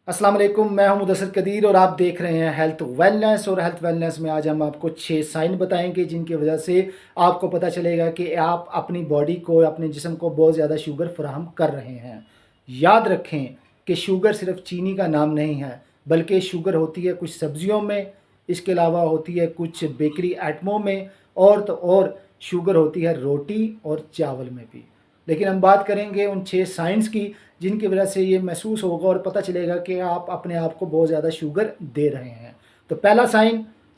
अस्सलाम वालेकुम, मैं हूं मुदस्सिर कदीर और आप देख रहे हैं हेल्थ वेलनेस। और हेल्थ वेलनेस में आज हम आपको 6 साइन बताएंगे जिनकी वजह से आपको पता चलेगा कि आप अपनी बॉडी को, अपने जिस्म को बहुत ज़्यादा शुगर फराहम कर रहे हैं। याद रखें कि शुगर सिर्फ चीनी का नाम नहीं है, बल्कि शुगर होती है कुछ सब्जियों में, इसके अलावा होती है कुछ बेकरी आइटमों में, और तो और शुगर होती है रोटी और चावल में भी। लेकिन हम बात करेंगे उन 6 साइंस की जिनकी वजह से ये महसूस होगा और पता चलेगा कि आप अपने आप को बहुत ज़्यादा शुगर दे रहे हैं। तो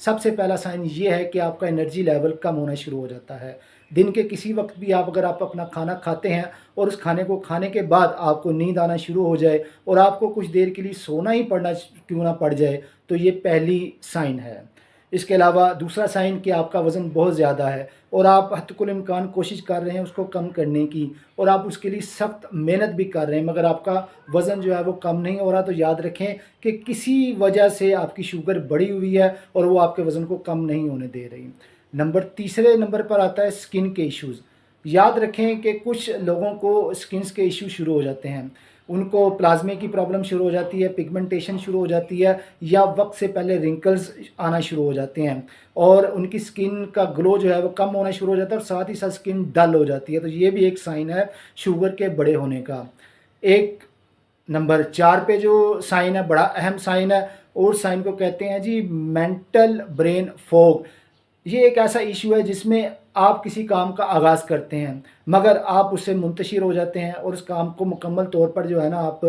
सबसे पहला साइन ये है कि आपका एनर्जी लेवल कम होना शुरू हो जाता है। दिन के किसी वक्त भी अगर आप अपना खाना खाते हैं और उस खाने को खाने के बाद आपको नींद आना शुरू हो जाए और आपको कुछ देर के लिए सोना ही पड़ना क्यों ना पड़ जाए, तो ये पहली साइन है। इसके अलावा दूसरा साइन कि आपका वज़न बहुत ज़्यादा है और आप हत्तकुल इम्कान कोशिश कर रहे हैं उसको कम करने की, और आप उसके लिए सख्त मेहनत भी कर रहे हैं, मगर आपका वज़न जो है वो कम नहीं हो रहा। तो याद रखें कि किसी वजह से आपकी शुगर बढ़ी हुई है और वो आपके वज़न को कम नहीं होने दे रही। तीसरे नंबर पर आता है स्किन के इश्यूज़। याद रखें कि कुछ लोगों को स्किन्स के इश्यू शुरू हो जाते हैं, उनको प्लाज्मे की प्रॉब्लम शुरू हो जाती है, पिगमेंटेशन शुरू हो जाती है, या वक्त से पहले रिंकल्स आना शुरू हो जाते हैं और उनकी स्किन का ग्लो जो है वो कम होना शुरू हो जाता है और साथ ही साथ स्किन डल हो जाती है। तो ये भी एक साइन है शुगर के बड़े होने का। एक नंबर 4 पे जो साइन है, बड़ा अहम साइन है, और साइन को कहते हैं जी मेंटल ब्रेन फॉग। ये एक ऐसा इशू है जिसमें आप किसी काम का आगाज़ करते हैं मगर आप उससे मुंतशिर हो जाते हैं और उस काम को मुकम्मल तौर पर जो है ना आप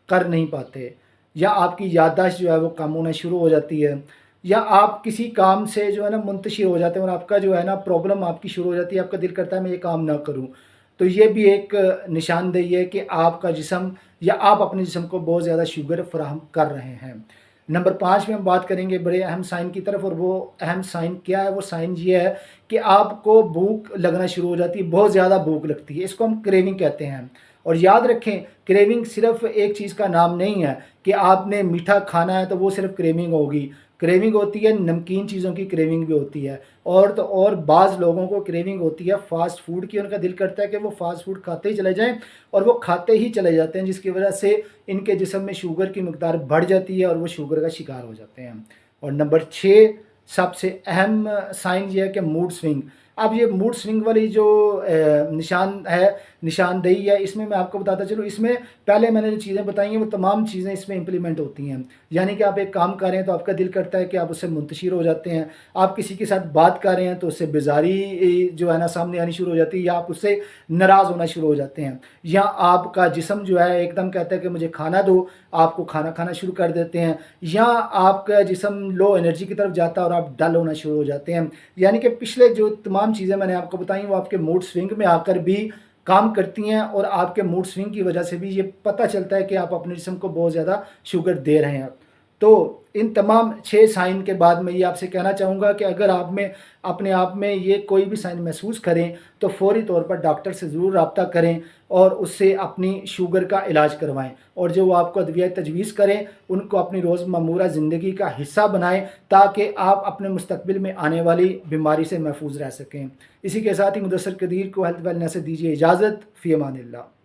कर नहीं पाते, या आपकी याददाश्त जो है वो कम होना शुरू हो जाती है, या आप किसी काम से जो है ना मुंतशिर हो जाते हैं और आपका जो है ना प्रॉब्लम आपकी शुरू हो जाती है, आपका दिल करता है मैं ये काम ना करूं। तो ये भी एक निशानदेही है कि आपका जिस्म या आप अपने जिस्म को बहुत ज़्यादा शुगर फराहम कर रहे हैं। नंबर 5 में हम बात करेंगे बड़े अहम साइन की तरफ, और वो अहम साइन क्या है? वो साइन ये है कि आपको भूख लगना शुरू हो जाती है, बहुत ज़्यादा भूख लगती है, इसको हम क्रेविंग कहते हैं। और याद रखें, क्रेविंग सिर्फ एक चीज़ का नाम नहीं है कि आपने मीठा खाना है तो वो सिर्फ क्रेविंग होगी। क्रेविंग होती है, नमकीन चीज़ों की क्रेविंग भी होती है, और तो और बाज़ लोगों को क्रेविंग होती है फ़ास्ट फ़ूड की। उनका दिल करता है कि वो फ़ास्ट फ़ूड खाते ही चले जाएँ, और वो खाते ही चले जाते हैं, जिसकी वजह से इनके जिस्म में शुगर की मिक़दार बढ़ जाती है और वो शुगर का शिकार हो जाते हैं। और नंबर 6 सबसे अहम साइन ये है कि मूड स्विंग। अब ये मूड स्विंग वाली जो निशानदेही है, इसमें मैं आपको बताता चलूँ, इसमें पहले मैंने जो चीज़ें बताई हैं वो तमाम चीज़ें इसमें इम्प्लीमेंट होती हैं। यानी कि आप एक काम कर रहे हैं तो आपका दिल करता है कि आप उससे मुंतशिर हो जाते हैं, आप किसी के साथ बात कर रहे हैं तो उससे बेज़ारी जो है ना सामने आनी शुरू हो जाती है, या आप उससे नाराज़ होना शुरू हो जाते हैं, या आपका जिस्म जो है एकदम कहता है कि मुझे खाना दो, आपको खाना खाना शुरू कर देते हैं, या आपका जिस्म लो एनर्जी की तरफ जाता है और आप डल होना शुरू हो जाते हैं। यानी कि पिछले जो तमाम चीज़ें मैंने आपको बताई वो आपके मूड स्विंग में आकर भी काम करती हैं, और आपके मूड स्विंग की वजह से भी ये पता चलता है कि आप अपने जिस्म को बहुत ज़्यादा शुगर दे रहे हैं। तो इन तमाम 6 साइन के बाद मैं ये आपसे कहना चाहूँगा कि अगर आप में अपने आप में ये कोई भी साइन महसूस करें तो फ़ौरी तौर पर डॉक्टर से ज़रूर रब्ता करें और उससे अपनी शुगर का इलाज करवाएं, और जो वो आपको अदविया तजवीज़ करें उनको अपनी रोज़मर्रा ज़िंदगी का हिस्सा बनाएं, ताकि आप अपने मुस्तकबिल में आने वाली बीमारी से महफूज रह सकें। इसी के साथ ही मुदस्सिर कदीर को हेल्थ वेलनेस से दीजिए इजाज़त। फ़ी अमानिल्लाह।